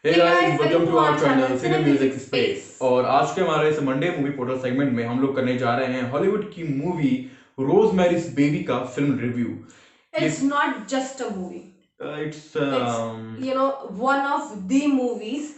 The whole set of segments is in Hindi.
Hey guys, welcome to our channel Cine Music Space। और आज के हमारे इस मंडे मूवी पोर्टल सेगमेंट में हम लोग करने जा रहे हैं हॉलीवुड की मूवी रोजमेरीज बेबी का film review. It's not just a movie. It's one of the movies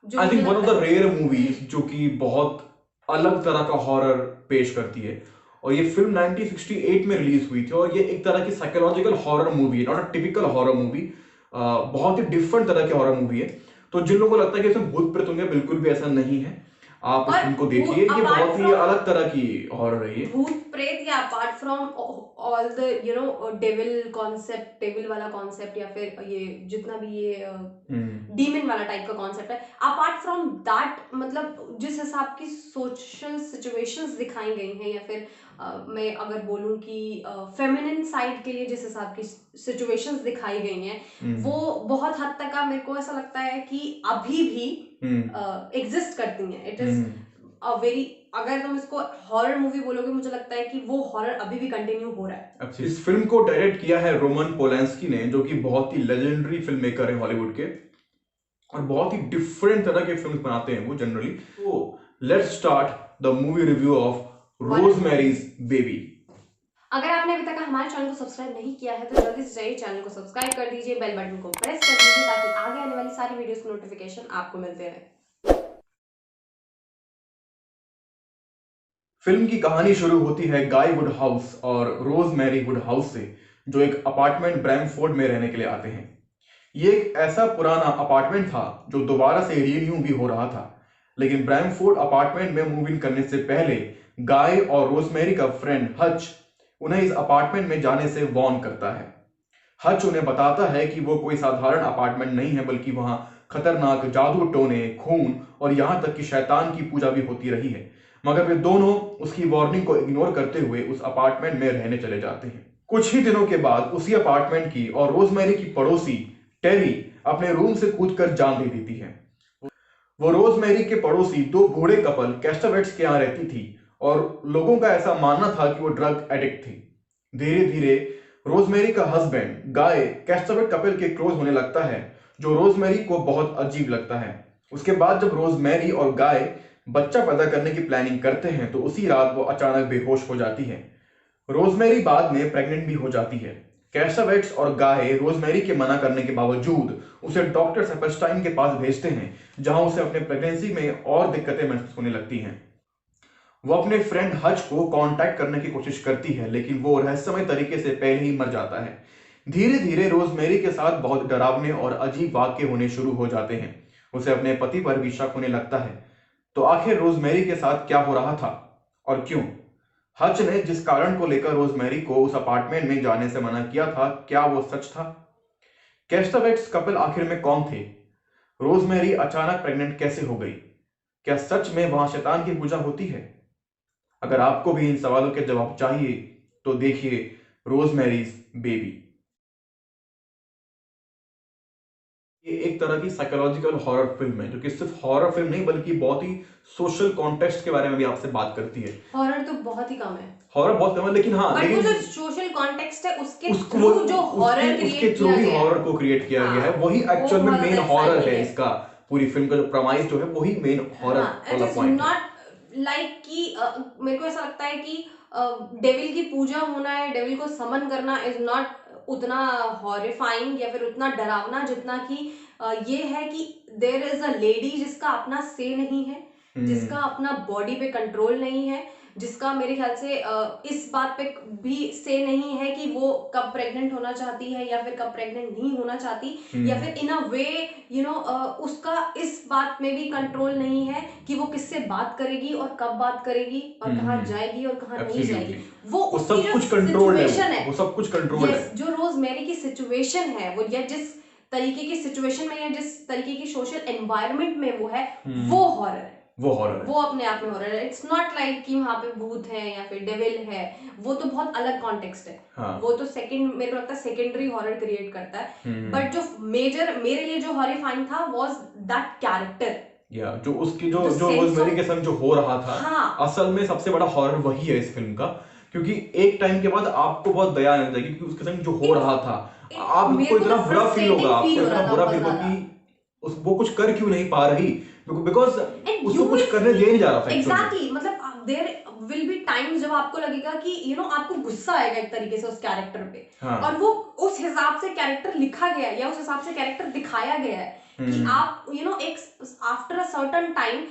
जो आई मुझे थिंक वन ऑफ लगता द है रेयर मूवीज जो कि बहुत अलग तरह का हॉरर पेश करती है। और ये फिल्म 1968 में रिलीज हुई थी और ये एक तरह की साइकोलॉजिकल हॉरर मूवी है, not a typical horror movie. बहुत ही डिफरेंट तरह की हॉरर मूवी है। तो जिन लोगों को लगता है कि इसमें भूत प्रेत होंगे, बिल्कुल भी ऐसा नहीं है। आप इस और फिल्म को वो देखिए, ये apart बहुत ही from अलग तरह की हॉरर है ये। भूत प्रेत या apart from all the devil concept, devil वाला कॉन्सेप्ट या फिर ये जितना भी ये डीमन वाला टाइप का कॉन्सेप्ट है, अपार्ट फ्रॉम दैट मतलब जिस हिसाब की सोशल सिचुएशंस दिखाई गई हैं या फिर मैं अगर बोलूं कि फेमिनिन साइड के लिए जिस हिसाब की सिचुएशंस दिखाई गई हैं वो बहुत हद तक का मेरे को ऐसा लगता है कि अभी भी एग्जिस्ट करती हैं। इट इज अ वेरी, अगर तुम इसको हॉरर मूवी बोलोगे मुझे लगता है कि वो हॉरर अभी भी कंटिन्यू हो रहा है। अच्छा, इस फिल्म को डायरेक्ट किया है रोमन पोलैंस्की ने, जो कि बहुत ही लेजेंडरी फिल्म मेकर है हॉलीवुड के और बहुत ही डिफरेंट तरह के फिल्म बनाते हैं वो जनरली। तो let's start the movie review of Rosemary's baby. अगर आपने अभी तक हमारे चैनल को सब्सक्राइब नहीं किया है तो जल्दी से जाइए चैनल को सब्सक्राइब कर दीजिए, बेल बटन को प्रेस कर दीजिए ताकि आगे आने वाली सारी वीडियोस की नोटिफिकेशन आपको मिलते रहे। फिल्म की कहानी शुरू होती है गाय वुड हाउस और रोज मैरी वुड हाउस से, जो एक अपार्टमेंट ब्रैमफोर्ड में रहने के लिए आते हैं। ये एक ऐसा पुराना अपार्टमेंट था जो दोबारा से रीन्यू भी हो रहा था, लेकिन ब्रैमफोर्ड अपार्टमेंट में मूव इन करने से पहले गाय और रोजमेरी का फ्रेंड हच उन्हें इस अपार्टमेंट में जाने से वार्न करता है। हच उन्हें बताता है कि वो कोई साधारण अपार्टमेंट नहीं है, बल्कि वहां खतरनाक जादू टोने, खून और यहां तक कि शैतान की पूजा भी होती रही है। मगर वे दोनों उसकी वार्निंग को इग्नोर करते हुए उस अपार्टमेंट में रहने चले जाते हैं। कुछ ही दिनों के बाद उसी अपार्टमेंट की और रोजमेरी की पड़ोसी टेरी अपने रूम से कूदकर जान दे देती है। वो रोजमेरी के पड़ोसी दो बूढ़े कपल कैस्टावेट्स के यहाँ रहती थी और लोगों का ऐसा मानना था कि वो ड्रग एडिक्ट थी। धीरे धीरे रोजमेरी का हस्बैंड गाय कैस्टावेट कपल के क्लोज होने लगता है, जो रोजमेरी को बहुत अजीब लगता है। उसके बाद जब रोजमेरी और गाय बच्चा पैदा करने की प्लानिंग करते हैं तो उसी रात वो अचानक बेहोश हो जाती है। रोजमेरी बाद में प्रेग्नेंट भी हो जाती है। कैस्टावेट्स और गाय रोजमेरी के मना करने के बावजूद उसे डॉक्टर सेपेस्टाइन के पास भेजते हैं, जहां उसे अपने प्रेगनेंसी में और दिक्कतें महसूस होने लगती हैं। वो अपने फ्रेंड हज को कांटेक्ट करने की कोशिश करती है, लेकिन वो रहस्यमय तरीके से पहले ही मर जाता है। धीरे धीरे रोजमेरी के साथ बहुत डरावने और अजीब वाक्य होने शुरू हो जाते हैं। उसे अपने पति पर भी शक होने लगता है। तो आखिर रोजमेरी के साथ क्या हो रहा था और क्यों? हच ने जिस कारण को लेकर रोजमेरी को उस अपार्टमेंट में जाने से मना किया था, क्या वो सच था? कैस्टावेट्स कपल आखिर में कौन थे? रोजमेरी अचानक प्रेग्नेंट कैसे हो गई? क्या सच में वहां शैतान की पूजा होती है? अगर आपको भी इन सवालों के जवाब चाहिए तो देखिए रोजमेरीज बेबी। ये एक तरह की साइकोलॉजिकल हॉरर फिल्म है, जो कि सिर्फ हॉरर फिल्म नहीं बल्कि बहुत ही सोशल कॉन्टेक्स्ट के बारे में भी आपसे बात करती है। हॉरर तो बहुत ही कम है, हॉरर बहुत कम है, लेकिन हाँ, बट वो लेकिन जो सोशल कॉन्टेक्स्ट है उसके उसको थ्रू जो हॉरर उसके क्रिएट थ्रू किया ही गया है, हॉरर को क्रिएट किया गया है, वही वो एक्चुअल में बहुत मेन ज्यादा हॉरर exciting है। है। इसका पूरी फिल्म का जो प्रमाइस जो है वही मेन हॉरर इट वाला इज पॉइंट है। नॉट लाइक कि मेरे को ऐसा लगता है कि डेविल की पूजा होना है, डेविल को समन करना इज नॉट उतना हॉरिफाइंग या फिर उतना डरावना जितना कि ये है कि देयर इज अ लेडी जिसका अपना से नहीं है, जिसका अपना बॉडी पे कंट्रोल नहीं है, जिसका मेरे ख्याल से इस बात पे भी से नहीं है कि वो कब प्रेग्नेंट होना चाहती है या फिर कब प्रेग्नेंट नहीं होना चाहती, या फिर इन अ वे उसका इस बात में भी कंट्रोल नहीं है कि वो किससे बात करेगी और कब बात करेगी और कहाँ जाएगी और कहाँ नहीं जाएगी। वो उसकी सब जो कुछ कंट्रोल सिचुएशन है, वो सब कुछ कंट्रोल है। यस, जो रोजमेरी की सिचुएशन है वो या जिस तरीके की सिचुएशन में या जिस तरीके की सोशल एनवायरनमेंट में वो है, वो हॉरर है, वो हॉरर वो अपने आप में हॉरर है। इट्स नॉट लाइक कि वहां पे भूत है या फिर डेविल है, वो तो बहुत अलग कॉन्टेक्स्ट है। हाँ। वो तो सेकंड, मेरे को लगता है सेकेंडरी हॉरर क्रिएट करता है, बट जो मेजर मेरे लिए जो हॉरिफाइंग था वाज दैट कैरेक्टर, या जो उसकी जो The जो sense रोजमेरी of- के संग जो हो रहा था। हाँ, असल में सबसे बड़ा हॉरर वही है इस फिल्म का, क्योंकि एक टाइम के बाद आपको बहुत दया आने लगेगी क्योंकि उसके संग जो हो रहा था, आपको मेरे को इतना तो बुरा फील frustrating होगा, आपको feel हो इतना रहा था बुरा बहुत फील होगा ज्यादा। कि वो कुछ कर क्यों नहीं पा रही, बिकॉज एंड उसको यू कुछ विल करने दिया नहीं जा रहा था actually में। एग्जैक्टली, मतलब देयर विल बी टाइम्स जब आपको लगेगा कि आपको गुस्सा आएगा एक तरीके से उस कैरेक्टर पे, हाँ। और वो उस हिसाब से कैरेक्टर लिखा गया है या उस हिसाब से कैरेक्टर दिखाया गया है कि आप एक आफ्टर अ सर्टेन टाइम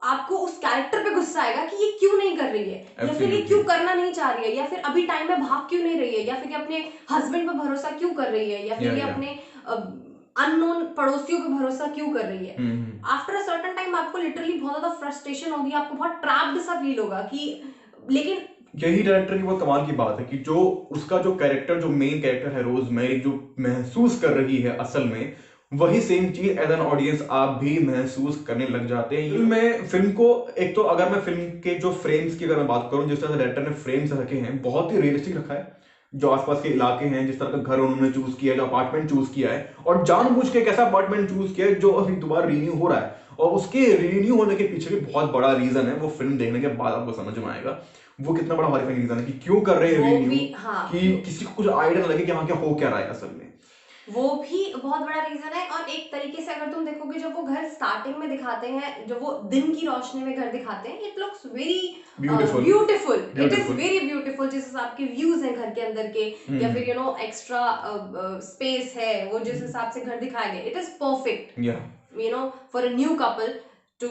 आपको उस कैरेक्टर पे गुस्सा आएगा कि ये क्यों नहीं कर रही है, या फिर ये क्यों Absolutely. करना नहीं चाह रही है, या फिर अभी टाइम में भाग क्यों नहीं रही है, या फिर ये अपने हस्बैंड पे भरोसा क्यों कर रही है, या फिर ये Yeah. अपने अननोन पड़ोसियों पे भरोसा क्यों कर रही है। हम्म। आफ्टर अ सर्टेन टाइम आपको लिटरली बहुत ज्यादा फ्रस्ट्रेशन होगी, आपको बहुत ट्रैप्ड सा फील होगा कि, लेकिन यही डायरेक्टर की बहुत कमाल की बात है कि जो उसका जो कैरेक्टर, जो मेन कैरेक्टर है रोजमेरी, जो महसूस कर रही है असल में, वही सेम चीज एज एन ऑडियंस आप भी महसूस करने लग जाते हैं। फिल्म को, एक तो अगर मैं फिल्म के जो फ्रेम्स की अगर मैं बात करूं, जिस तरह से डायरेक्टर ने फ्रेम्स रखे हैं, बहुत ही रियलिस्टिक रखा है। जो आसपास के इलाके हैं, जिस तरह का घर उन्होंने चूज किया है, जो अपार्टमेंट चूज किया है, और जानबूझ के एक ऐसा अपार्टमेंट चूज किया है जो अभी दोबारा रिन्यू हो रहा है, और उसके रिन्यू होने के पीछे भी बहुत बड़ा रीजन है, वो फिल्म देखने के बाद आपको समझ में आएगा वो कितना बड़ा हॉरिफाइंग रीजन है कि क्यों कर रहे हैं वो रिन्यू, भी, हाँ, कि किसी को कुछ आइडिया ना लगे कि हाँ क्या हो क्या रहा है असल में। वो भी बहुत बड़ा रीजन है। और एक तरीके से अगर तुम देखोगे, जब वो घर स्टार्टिंग में दिखाते हैं, जब वो दिन की रोशनी में घर दिखाते हैं, it looks very beautiful beautiful, it is beautiful. Very beautiful. जिस हिसाब के व्यूज हैं घर के अंदर के, या फिर एक्स्ट्रा स्पेस है, वो जिस हिसाब से घर दिखाया गया, इट इज परफेक्ट, या for a new couple to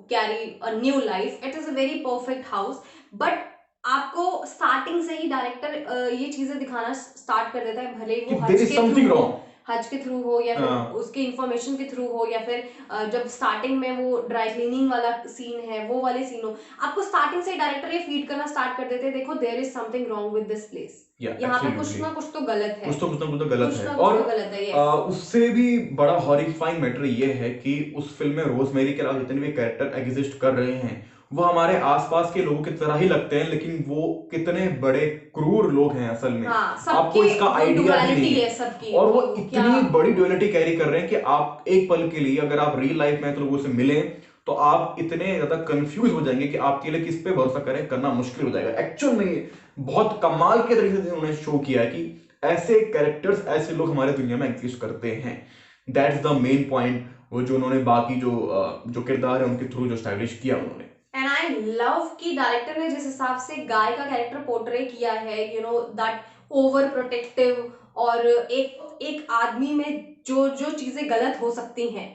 carry a new life. It is a very perfect house. But आपको स्टार्टिंग से ही डायरेक्टर ये चीजें दिखाना स्टार्ट कर देता है, भले ही कि वो देयर इज समथिंग रॉन्ग, हज के थ्रू हो, या फिर हाँ। उसके इंफॉर्मेशन के थ्रू हो, या फिर जब स्टार्टिंग में वो ड्राई क्लीनिंग वाला सीन है, वो वाले सीन हो, आपको स्टार्टिंग से ही डायरेक्टर ये फीड करना स्टार्ट कर देते हैं, देखो there is something wrong with this place, यहाँ पे कुछ ना कुछ तो गलत है, कुछ ना कुछ तो गलत कुछ है। ना कुछ और तो गलत है, yes. उससे भी बड़ा हॉरिफाइंग मैटर ये है कि उस फिल्म में रोजमेरी के अलावा जितने भी कैरेक्टर एग्जिस्ट कर रहे हैं, वो हमारे आसपास के लोगों की तरह ही लगते हैं, लेकिन वो कितने बड़े क्रूर लोग हैं असल में, हाँ, आपको सबके इसका वो आइडिया भी duality नहीं है है। सबकी, और वो कि क्या इतनी बड़ी ड्युअलिटी कैरी कर रहे हैं कि आप एक पल के लिए, अगर आप रियल लाइफ में तो लोगों से मिलें, तो आप इतने ज्यादा कंफ्यूज हो जाएंगे कि आपके लिए किस पे भरोसा करें, करना मुश्किल हो जाएगा। एक्चुअल में बहुत कमाल के तरीके से उन्होंने शो किया है कि ऐसे कैरेक्टर्स, ऐसे लोग हमारे दुनिया में एग्जिस्ट करते हैं। दैट्स द मेन पॉइंट, वो जो उन्होंने बाकी जो किरदार है उनके थ्रू जो स्टैब्लिश किया उन्होंने। एंड आई लव कि डायरेक्टर ने जिस हिसाब से गाय का कैरेक्टर पोर्ट्रे किया है, दैट ओवर प्रोटेक्टिव, और एक एक आदमी में जो जो चीजें गलत हो सकती हैं,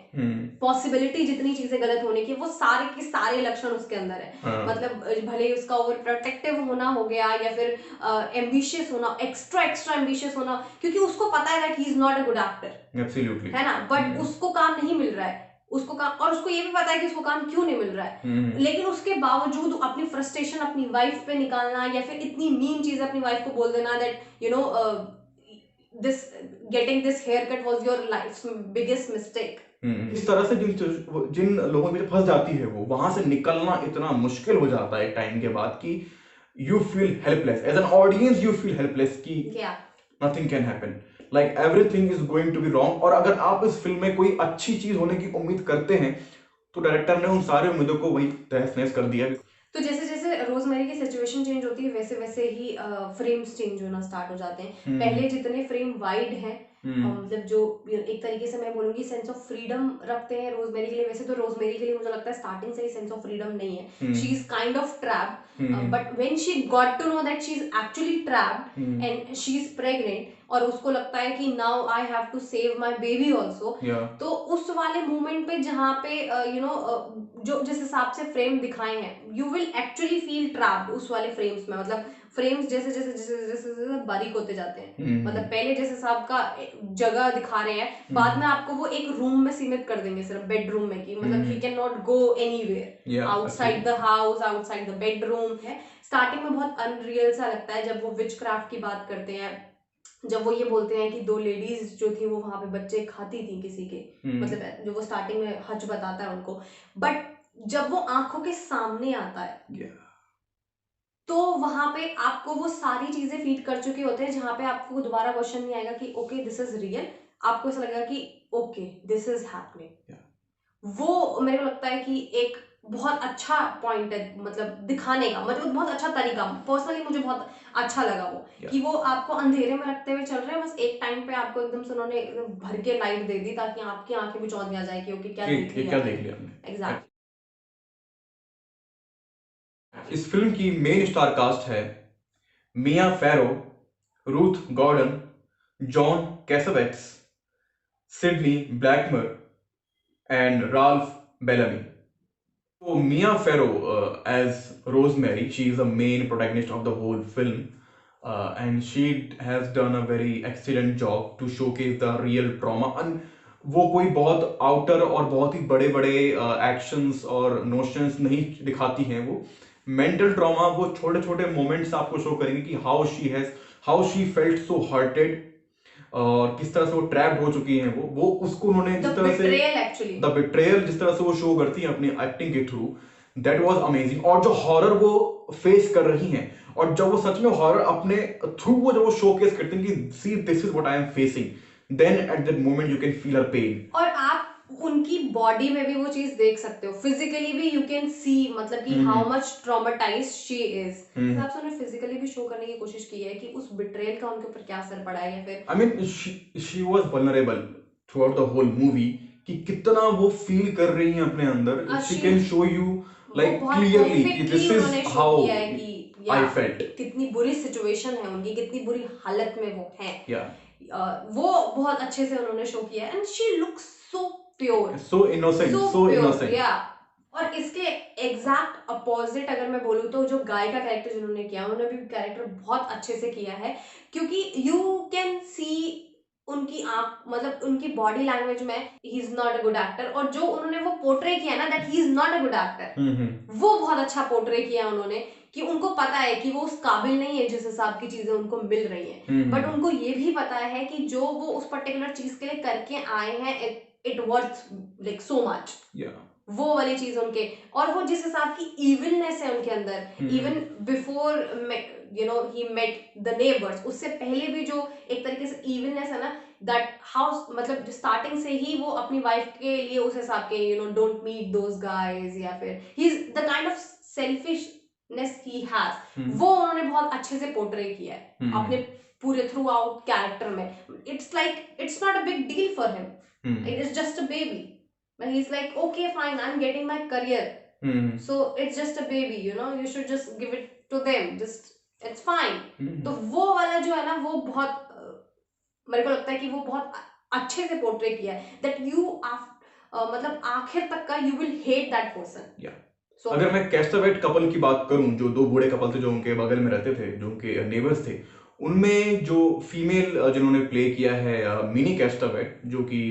पॉसिबिलिटी जितनी चीजें गलत होने की, वो सारे के सारे लक्षण उसके अंदर है। हाँ। मतलब भले ही उसका ओवर प्रोटेक्टिव होना हो गया, या फिर एम्बिशियस होना, एक्स्ट्रा एक्स्ट्रा एम्बिशियस होना, क्योंकि उसको पता है that he is not a good actor, absolutely, है ना, बट उसको काम नहीं मिल रहा है, उसको काम, और उसको ये भी पता है कि उसको काम क्यों नहीं मिल रहा है, लेकिन उसके बावजूद अपनी फ्रस्ट्रेशन अपनी वाइफ पे निकालना, या फिर इतनी मीन चीज अपनी वाइफ को बोल देना that this getting this haircut was your life biggest mistake. इस तरह से जिन लोगों में फंस जाती है, वो वहां से निकलना इतना मुश्किल हो जाता है टाइम के बाद कि you feel helpless as an audience, you feel helpless कि nothing can happen, like everything is going to be wrong. और अगर आप इस फिल्म में कोई अच्छी चीज होने की उम्मीद करते हैं, तो डायरेक्टर ने उन सारे उम्मीदों को वही तहस नहस कर दिया। तो जैसे जैसे रोजमेरी की सिचुएशन चेंज होती है, वैसे वैसे ही फ्रेम्स चेंज होना स्टार्ट हो जाते हैं। पहले जितने फ्रेम वाइड हैं, मतलब जो एक तरीके से मैं बोलूंगी सेंस ऑफ फ्रीडम रखते हैं रोजमेरी के लिए, वैसे तो रोजमेरी के लिए मुझे लगता है स्टार्टिंग से ही सेंस ऑफ फ्रीडम नहीं है, she is kind of trapped, but when she got to know that she is actually trapped and she is pregnant, और उसको लगता है कि now I have to save my baby also, तो उस वाले मोमेंट पे जहाँ पे जो जिस हिसाब से फ्रेम दिखाए हैं, you will actually feel trapped उस वाले फ्रेम्स में। मतलब फ्रेम्स जैसे जैसे जैसे जैसे जैसे बारीक होते जाते हैं, मतलब पहले जिस हिसाब का जगह दिखा रहे हैं, बाद में आपको वो एक रूम में सीमित कर देंगे, सिर्फ बेडरूम में, कि मतलब he can not go anywhere outside the house, outside the bedroom है। स्टार्टिंग में बहुत अनरियल सा लगता है जब वो विच क्राफ्ट की बात करते हैं, जब वो ये बोलते हैं कि दो लेडीज जो थी वो वहां पे बच्चे खाती थी किसी के, मतलब जो वो स्टार्टिंग में हज बताता है उनको, बट जब वो आंखों के सामने आता है, तो वहां पे आपको वो सारी चीजें फीड कर चुके होते हैं, जहां पे आपको दोबारा क्वेश्चन नहीं आएगा कि ओके दिस इज रियल, आपको ऐसा लगेगा कि ओके दिस इज हैपनिंग। वो मेरे को लगता है कि एक बहुत अच्छा पॉइंट है, मतलब दिखाने का, मतलब बहुत अच्छा तरीका, पर्सनली मुझे बहुत अच्छा लगा वो, Yeah. कि वो आपको अंधेरे में रखते हुए चल रहे हैं, बस एक टाइम पे आपको एकदम से उन्होंने एकदम भर के लाइट दे दी ताकि आपकी आंखें भी चौंध आ जाए कि ओके क्या देख ये लिया क्या है। देख लिया हमने। एग्जैक्ट। इस फिल्म की मेन स्टार कास्ट है Mia Farrow, Ruth Gordon, John Cassavetes, Sidney Blackmer and Ralph Bellamy. So Mia Farrow as Rosemary, she is the main protagonist of the whole film, and she has done a very excellent job to showcase the real trauma. And वो कोई बहुत आउटर और बहुत ही बड़े बड़े एक्शंस और नोशंस नहीं दिखाती हैं. वो मेंटल ट्रॉमा, वो छोटे छोटे मोमेंट्स आपको शो करेंगे कि how she felt so hurted, और किस तरह से वो ट्रैप्ड हो चुकी हैं. वो उसको उन्होंने जिस तरह से एक्चुअली द बिट्रेयल जिस तरह से वो शो करती हैं अपनी एक्टिंग के थ्रू, दैट वाज अमेजिंग. और जो हॉरर वो फेस कर रही हैं, और जब वो सच में हॉरर अपने थ्रू वो जब वो शोकेस करती हैं कि see this is what I am facing, then at that moment you can feel her pain. और आप उनकी बॉडी में भी वो चीज देख सकते हो, फिजिकली भी यू कैन सी, मतलब कि how much traumatised she is. इस हिसाब से उन्होंने फिजिकली भी शो करने की कोशिश की है कि उस बिट्रेयल का उनके ऊपर क्या असर पड़ा है, या फिर I mean she was vulnerable throughout the whole movie, कि कितना वो फील कर रही हैं अपने अंदर. She can show you like clearly कि this is how I felt. कितनी बुरी सिचुएशन है उनकी, कितनी बुरी हालत में वो है. या वो बहुत अच्छे से उन्होंने शो किया है, and she looks so pure, so innocent. या. और इसके एग्जैक्ट अपोजिट अगर मैं बोलूँ तो जो गाय का कैरेक्टर जिन्होंने किया, उन्होंने भी कैरेक्टर बहुत अच्छे से किया है, क्योंकि यू कैन सी उनकी आंख, मतलब उनकी बॉडी लैंग्वेज में he is not a good actor, और जो उन्होंने वो पोर्ट्रे किया ना that he is not a good actor, वो बहुत अच्छा पोर्ट्रे किया उन्होंने, कि उनको पता है कि वो उस काबिल नहीं है जिस हिसाब की चीजें उनको मिल रही हैं, बट उनको ये भी पता है कि जो वो उस पर्टिकुलर चीज के लिए करके आए हैं, it worth like so much. वो वाली चीज उनके, और वो जिस हिसाब की इविलनेस है उनके अंदर, even before he met the neighbours, उससे पहले भी जो एक तरीके से इविलनेस है ना, दैट हाउ, मतलब स्टार्टिंग से ही वो अपनी वाइफ के लिए उस हिसाब के डोंट मीट दोस गाइज, या फिर he is the kind of selfishness he has, वो उन्होंने बहुत अच्छे से पोर्ट्रे किया है अपने पूरे थ्रू आउट कैरेक्टर में. It's not a big deal for him, it is just a baby. But he's like, okay, fine, I'm getting my career. So it's just a baby, you should just give it to them. Just, it's fine. तो वो वाला जो है ना, वो बहुत मेरे को लगता है कि वो बहुत अच्छे से पोर्ट्रे किया है, that you मतलब आखिर तक का you will hate that person. So, अगर मैं कैस्टावेट कपल की बात करूं, जो दो बूढ़े कपल थे जो उनके बगल में रहते थे, जो उनके नेबर्स थे, उनमें जो फीमेल जिन्होंने प्ले किया है मिनी कैस्टावेट, जो कि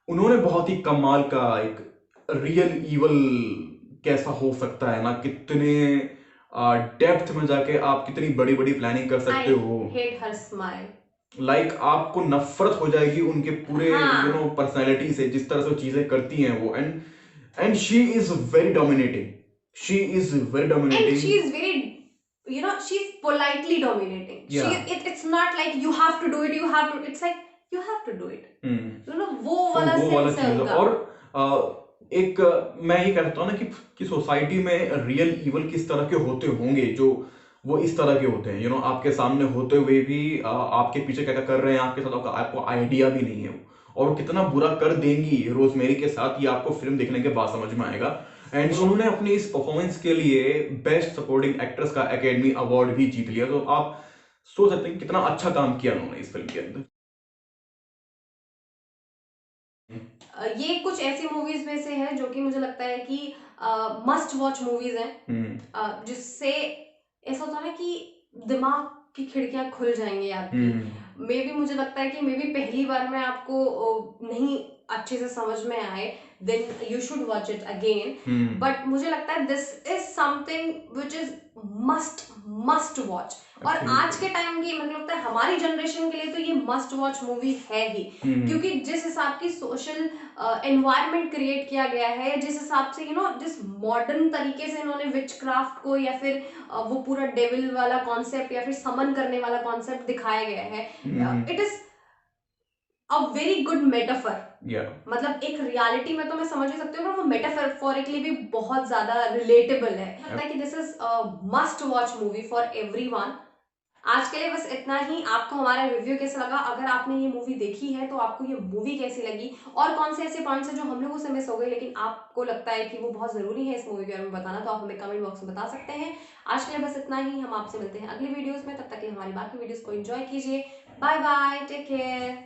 उन्होंने बहुत ही कमाल का एक रियल ईवल कैसा हो सकता है ना, कितने डेप्थ में जाके आप कितनी बड़ी बड़ी प्लानिंग कर सकते हो. hate her smile. लाइक आपको नफरत हो जाएगी उनके पूरे पर्सनैलिटी से, जिस तरह से चीजें करती हैं वो. And she is very dominating. And she is very, she's politely dominating. Yeah. It's not like you have to do it, it's like you have to do it. वो वाला सेंस है उनका. और एक मैं ये कहता हूँ ना कि सोसाइटी में रियल इवल किस तरह के होते होंगे, जो वो इस तरह के होते हैं, आपके सामने होते हुए भी आपके पीछे क्या क्या कर रहे हैं आपके साथ, आपको आइडिया भी नहीं है वो, और कितना बुरा कर देंगी रोजमेरी के साथ, ये आपको फिल्म देखने के बाद समझ में आएगा. एंड उन्होंने अपनी इस परफॉर्मेंस के लिए बेस्ट सपोर्टिंग एक्ट्रेस का एकेडमी अवार्ड भी जीत लिया. तो आप सोच सकते हैं कितना अच्छा काम किया उन्होंने इस फिल्म के अंदर. ये कुछ ऐसी मूवीज में से है जो कि मुझे लगता है कि मस्ट वॉच मूवीज हैं, जिससे ऐसा होता है ना कि दिमाग की खिड़कियां खुल जाएंगी आपकी. मे बी मुझे लगता है कि मे बी पहली बार में आपको नहीं अच्छे से समझ में आए, then you should watch it again. But मुझे लगता है this is something which is must watch. और आज के टाइम की, मुझे लगता है हमारी जनरेशन के लिए तो ये मस्ट वॉच मूवी है ही, क्योंकि जिस हिसाब की सोशल एनवायरनमेंट क्रिएट किया गया है, जिस हिसाब से जिस मॉडर्न तरीके से इन्होंने विचक्राफ्ट को, या फिर वो पूरा डेविल वाला कॉन्सेप्ट, या फिर समन करने वाला कॉन्सेप्ट दिखाया गया है, it is a very good metaphor. या मतलब एक रियलिटी में तो मैं समझ ही सकती हूँ, पर वो मेटाफोरिकली भी बहुत ज्यादा रिलेटेबल है। लगता है कि this is must watch movie for everyone. आज के लिए बस इतना ही। आपको हमारा रिव्यू कैसा लगा? अगर आपने ये मूवी देखी है तो आपको ये मूवी कैसी लगी, और कौन से ऐसे पॉइंट्स हैं जो हम लोगों से मिस हो गए लेकिन आपको लगता है कि वो बहुत जरूरी है इस मूवी के बारे में बताना, तो आप हमें कमेंट बॉक्स में बता सकते हैं। आज के लिए बस इतना ही। हम आपसे मिलते हैं अगली वीडियोस में। तब तक के हमारी बाकी वीडियोस को एंजॉय कीजिए। Bye bye, take care.